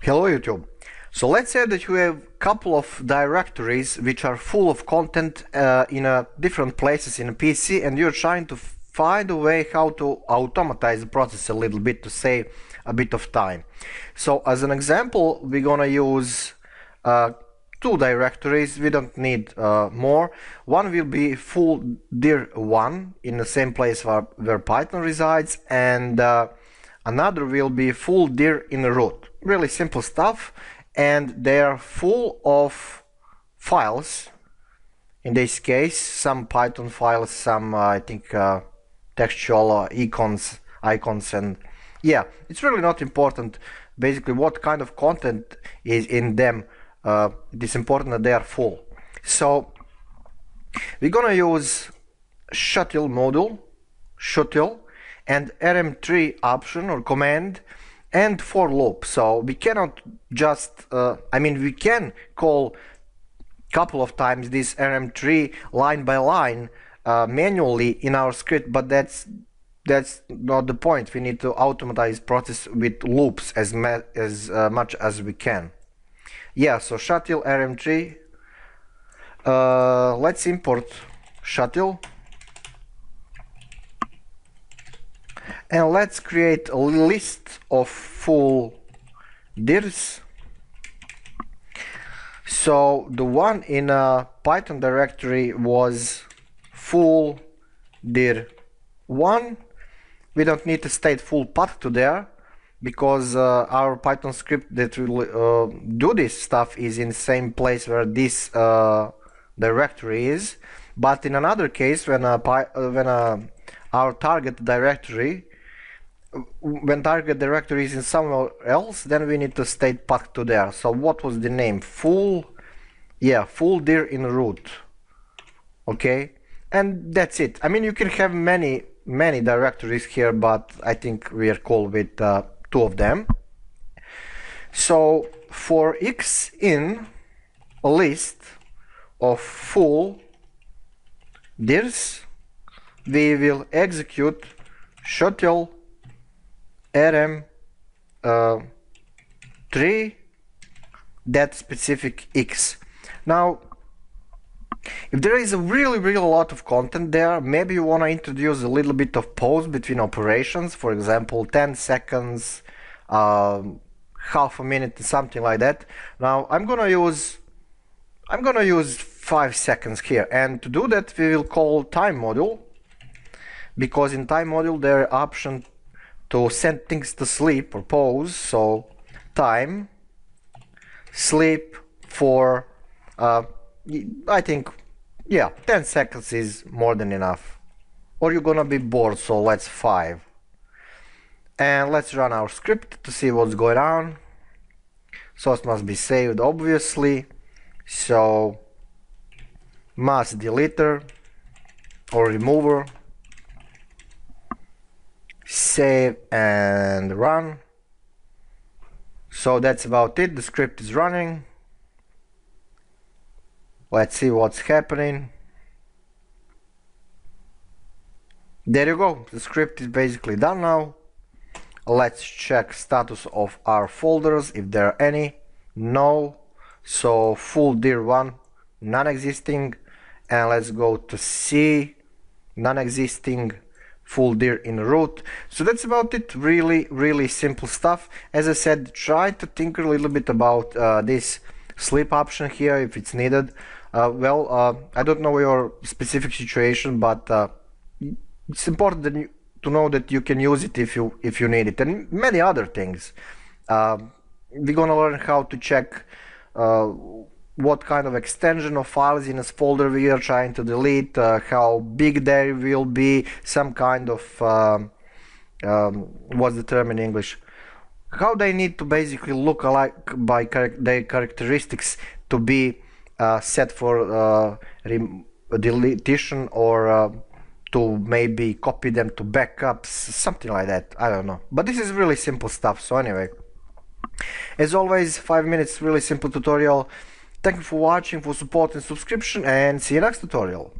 Hello YouTube. So let's say that you have a couple of directories which are full of content in different places in a PC, and you're trying to find a way how to automatize the process a little bit to save a bit of time. So as an example, we're gonna use two directories. We don't need more. One will be full dir1 in the same place where Python resides, and another will be full dir in root. Really simple stuff, and they are full of files. In this case, some Python files, some I think textual icons, and yeah, it's really not important basically what kind of content is in them. It is important that they are full. So we're gonna use shuttle module, shuttle, and rm3 option or command, and for loop. So we cannot just we can call couple of times this rm3 line by line manually in our script, but that's not the point. We need to automatize process with loops as much as we can. Yeah, so shuttle rm3, let's import shuttle, and let's create a list of full dirs. So the one in a Python directory was full dir1. We don't need to state full path to there because our Python script that will do this stuff is in the same place where this directory is. But in another case, when our target directory is in somewhere else, then we need to state path to there. So what was the name? Full dir in root. Okay, and that's it. I mean, you can have many directories here, but I think we are cool with two of them. So for x in a list of full dirs, we will execute shuttle rm3 that specific x. Now, if there is a really lot of content there, maybe you want to introduce a little bit of pause between operations, for example 10 seconds, half a minute, something like that. Now I'm gonna use 5 seconds here, and to do that we will call time module, because in time module there are option to send things to sleep or pause. So time sleep for I think 10 seconds is more than enough, or you're gonna be bored, so let's 5. And let's run our script to see what's going on. Source must be saved, obviously, so mass deleter or remover, save and run. So that's about it. The script is running. Let's see what's happening. There you go. The script is basically done now. Let's check status of our folders if there are any. No. So full dir1 non-existing, and let's go to C, non-existing, full dir in root. So that's about it. Really simple stuff. As I said, try to think a little bit about this sleep option here if it's needed. I don't know your specific situation, but it's important that to know that you can use it if you need it, and many other things. We're gonna learn how to check what kind of extension of files in a folder we are trying to delete, how big they will be, some kind of what's the term in English, how they need to basically look alike by their characteristics to be set for deletion, or to maybe copy them to backups, something like that. I don't know, but this is really simple stuff. So anyway, as always, 5 minutes, really simple tutorial. Thank you for watching, for support and subscription, and see you next tutorial.